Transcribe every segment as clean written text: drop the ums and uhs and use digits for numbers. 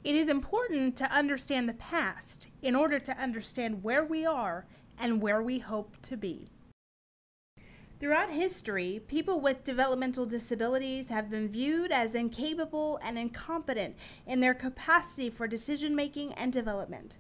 It is important to understand the past in order to understand where we are and where we hope to be. Throughout history, people with developmental disabilities have been viewed as incapable and incompetent in their capacity for decision-making and development.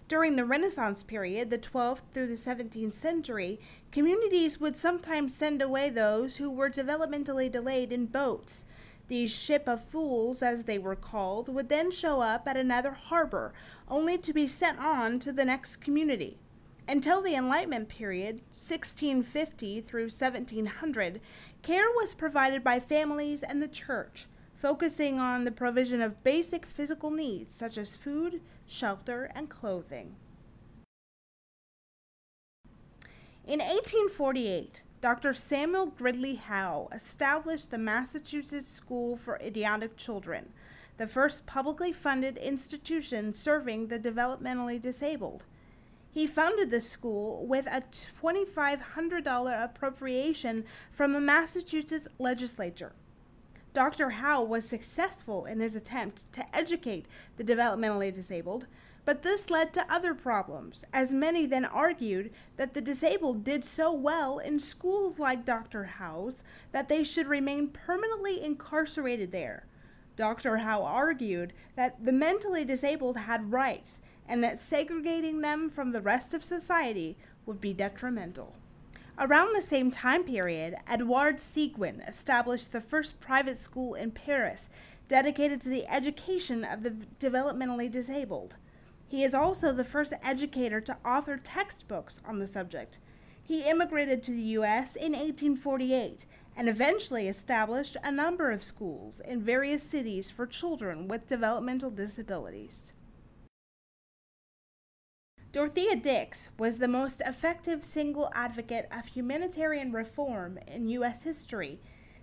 During the Renaissance period, the 12th through the 17th century, communities would sometimes send away those who were developmentally delayed in boats. These ship of fools, as they were called, would then show up at another harbor, only to be sent on to the next community. Until the Enlightenment period, 1650 through 1700, care was provided by families and the church, focusing on the provision of basic physical needs such as food, shelter, and clothing. In 1848, Dr. Samuel Gridley Howe established the Massachusetts School for Idiotic Children, the first publicly funded institution serving the developmentally disabled. He founded the school with a $2,500 appropriation from the Massachusetts legislature. Dr. Howe was successful in his attempt to educate the developmentally disabled, but this led to other problems, as many then argued that the disabled did so well in schools like Dr. Howe's that they should remain permanently incarcerated there. Dr. Howe argued that the mentally disabled had rights and that segregating them from the rest of society would be detrimental. Around the same time period, Edouard Seguin established the first private school in Paris dedicated to the education of the developmentally disabled. He is also the first educator to author textbooks on the subject. He immigrated to the U.S. in 1848 and eventually established a number of schools in various cities for children with developmental disabilities. Dorothea Dix was the most effective single advocate of humanitarian reform in U.S. history.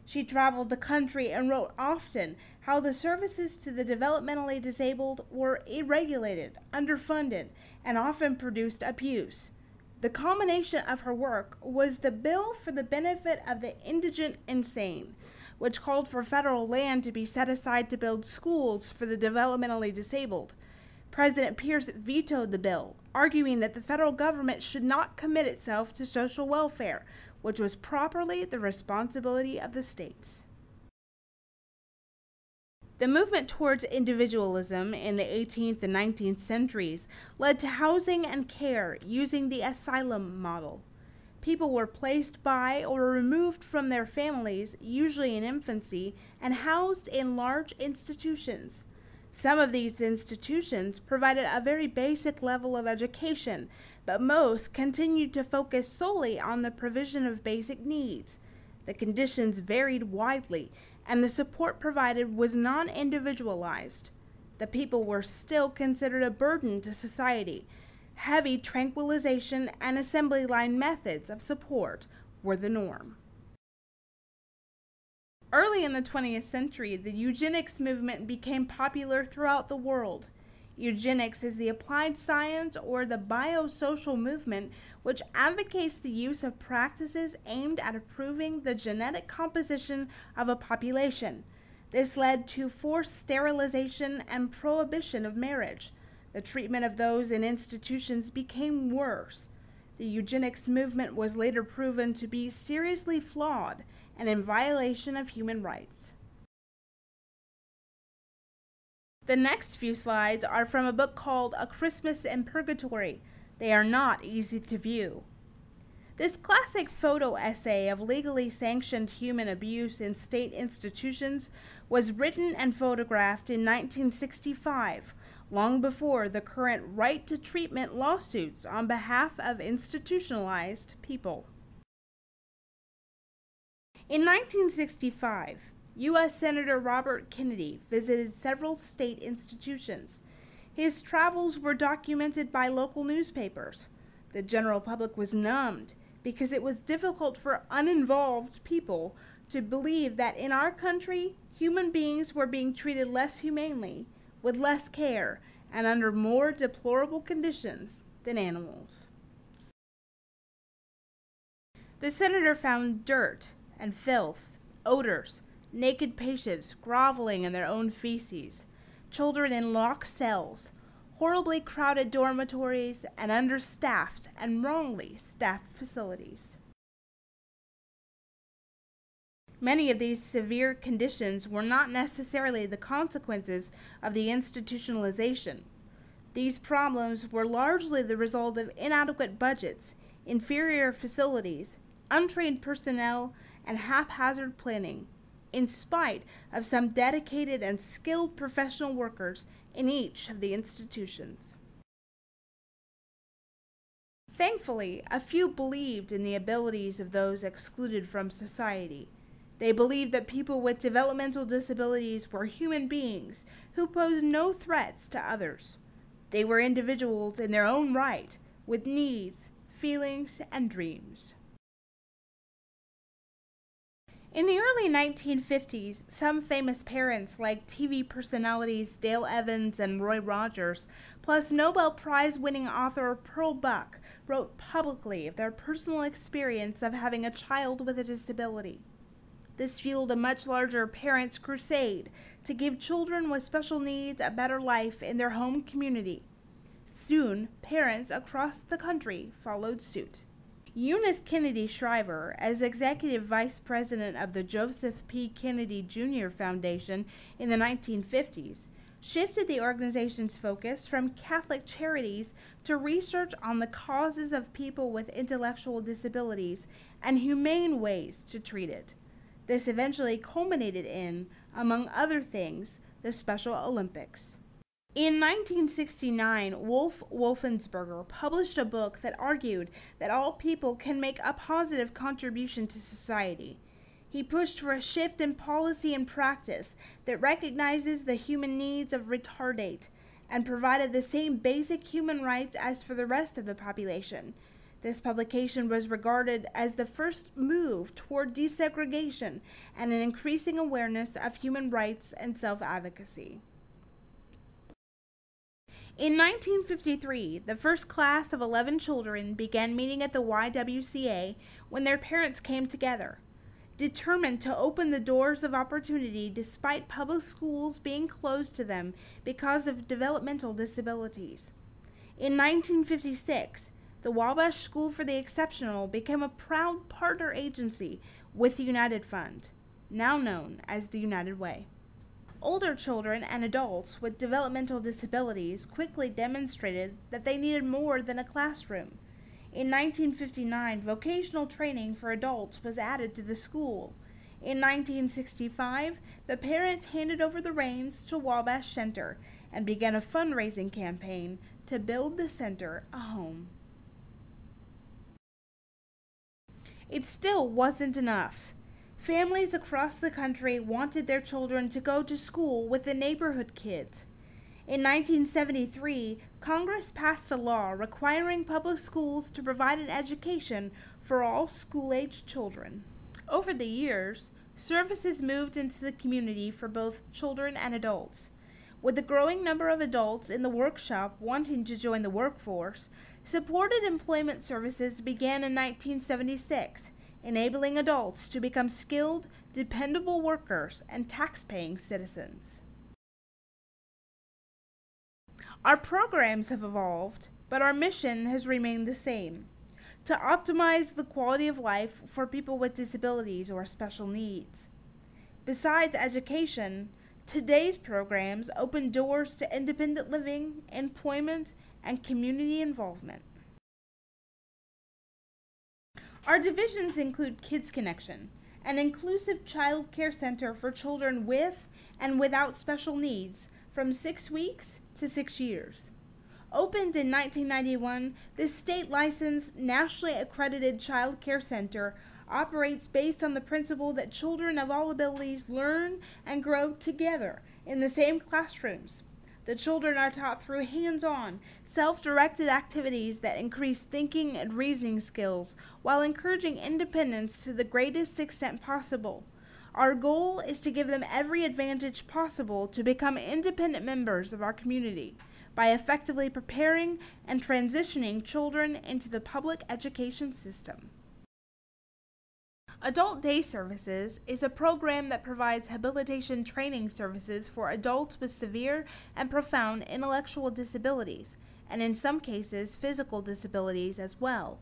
She traveled the country and wrote often how the services to the developmentally disabled were irregulated, underfunded, and often produced abuse. The culmination of her work was the Bill for the Benefit of the Indigent Insane, which called for federal land to be set aside to build schools for the developmentally disabled. President Pierce vetoed the bill, arguing that the federal government should not commit itself to social welfare, which was properly the responsibility of the states. The movement towards individualism in the 18th and 19th centuries led to housing and care using the asylum model. People were placed by or removed from their families, usually in infancy, and housed in large institutions. Some of these institutions provided a very basic level of education, but most continued to focus solely on the provision of basic needs. The conditions varied widely, and the support provided was non-individualized. The people were still considered a burden to society. Heavy tranquilization and assembly line methods of support were the norm. Early in the 20th century, the eugenics movement became popular throughout the world. Eugenics is the applied science or the biosocial movement which advocates the use of practices aimed at improving the genetic composition of a population. This led to forced sterilization and prohibition of marriage. The treatment of those in institutions became worse. The eugenics movement was later proven to be seriously flawed and in violation of human rights. The next few slides are from a book called A Christmas in Purgatory. They are not easy to view. This classic photo essay of legally sanctioned human abuse in state institutions was written and photographed in 1965, long before the current right to treatment lawsuits on behalf of institutionalized people. In 1965, U.S. Senator Robert Kennedy visited several state institutions. His travels were documented by local newspapers. The general public was numbed because it was difficult for uninvolved people to believe that in our country, human beings were being treated less humanely, with less care, and under more deplorable conditions than animals. The senator found dirt and filth, odors, naked patients groveling in their own feces. children in locked cells, horribly crowded dormitories, and understaffed and wrongly staffed facilities. Many of these severe conditions were not necessarily the consequences of the institutionalization. These problems were largely the result of inadequate budgets, inferior facilities, untrained personnel, and haphazard planning, in spite of some dedicated and skilled professional workers in each of the institutions. Thankfully, a few believed in the abilities of those excluded from society. They believed that people with developmental disabilities were human beings who posed no threats to others. They were individuals in their own right, with needs, feelings, and dreams. In the early 1950s, some famous parents like TV personalities Dale Evans and Roy Rogers, plus Nobel Prize-winning author Pearl Buck, wrote publicly of their personal experience of having a child with a disability. This fueled a much larger parents' crusade to give children with special needs a better life in their home community. Soon, parents across the country followed suit. Eunice Kennedy Shriver, as executive vice president of the Joseph P. Kennedy Jr. Foundation in the 1950s, shifted the organization's focus from Catholic charities to research on the causes of people with intellectual disabilities and humane ways to treat it. This eventually culminated in, among other things, the Special Olympics. In 1969, Wolf Wolfensberger published a book that argued that all people can make a positive contribution to society. He pushed for a shift in policy and practice that recognizes the human needs of retardate and provided the same basic human rights as for the rest of the population. This publication was regarded as the first move toward desegregation and an increasing awareness of human rights and self-advocacy. In 1953, the first class of 11 children began meeting at the YWCA when their parents came together, determined to open the doors of opportunity despite public schools being closed to them because of developmental disabilities. In 1956, the Wabash School for the Exceptional became a proud partner agency with the United Fund, now known as the United Way. Older children and adults with developmental disabilities quickly demonstrated that they needed more than a classroom. In 1959, vocational training for adults was added to the school. In 1965, the parents handed over the reins to Wabash Center and began a fundraising campaign to build the center a home. It still wasn't enough. Families across the country wanted their children to go to school with the neighborhood kids. In 1973, Congress passed a law requiring public schools to provide an education for all school-aged children. Over the years, services moved into the community for both children and adults. With the growing number of adults in the workshop wanting to join the workforce, supported employment services began in 1976, enabling adults to become skilled, dependable workers and tax-paying citizens. Our programs have evolved, but our mission has remained the same: to optimize the quality of life for people with disabilities or special needs. Besides education, today's programs open doors to independent living, employment, and community involvement. Our divisions include Kids Connection, an inclusive child care center for children with and without special needs from 6 weeks to 6 years. Opened in 1991, this state-licensed, nationally accredited child care center operates based on the principle that children of all abilities learn and grow together in the same classrooms. The children are taught through hands-on, self-directed activities that increase thinking and reasoning skills while encouraging independence to the greatest extent possible. Our goal is to give them every advantage possible to become independent members of our community by effectively preparing and transitioning children into the public education system. Adult Day Services is a program that provides habilitation training services for adults with severe and profound intellectual disabilities, and in some cases, physical disabilities as well.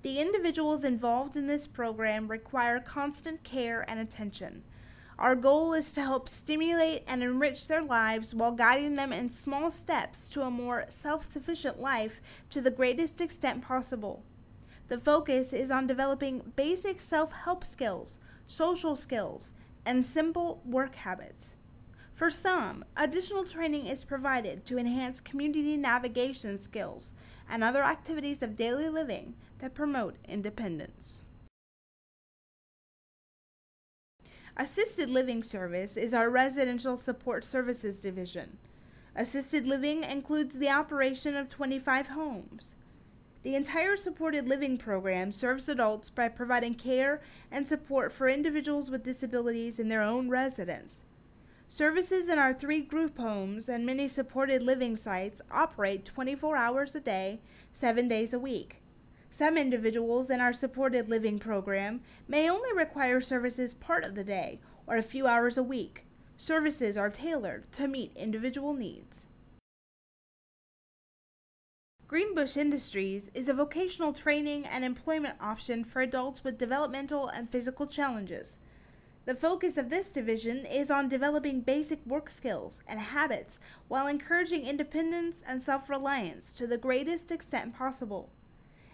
The individuals involved in this program require constant care and attention. Our goal is to help stimulate and enrich their lives while guiding them in small steps to a more self-sufficient life to the greatest extent possible. The focus is on developing basic self-help skills, social skills, and simple work habits. For some, additional training is provided to enhance community navigation skills and other activities of daily living that promote independence. Assisted Living Service is our residential support services division. Assisted living includes the operation of 25 homes. The entire supported living program serves adults by providing care and support for individuals with disabilities in their own residence. Services in our 3 group homes and many supported living sites operate 24 hours a day, 7 days a week. Some individuals in our supported living program may only require services part of the day or a few hours a week. Services are tailored to meet individual needs. Greenbush Industries is a vocational training and employment option for adults with developmental and physical challenges. The focus of this division is on developing basic work skills and habits while encouraging independence and self-reliance to the greatest extent possible.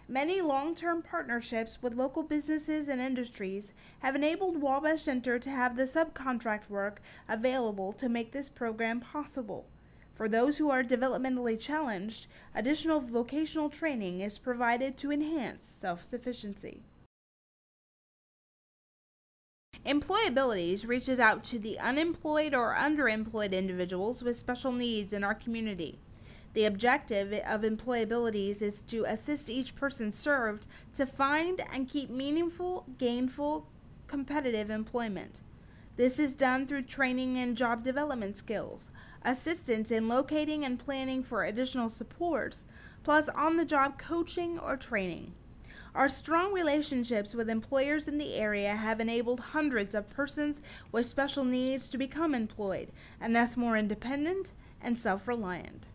Many long-term partnerships with local businesses and industries have enabled Wabash Center to have the subcontract work available to make this program possible. For those who are developmentally challenged, additional vocational training is provided to enhance self-sufficiency. EmployAbilities reaches out to the unemployed or underemployed individuals with special needs in our community. The objective of EmployAbilities is to assist each person served to find and keep meaningful, gainful, competitive employment. This is done through training and job development skills, assistance in locating and planning for additional supports, plus on-the-job coaching or training. Our strong relationships with employers in the area have enabled hundreds of persons with special needs to become employed, and thus more independent and self-reliant.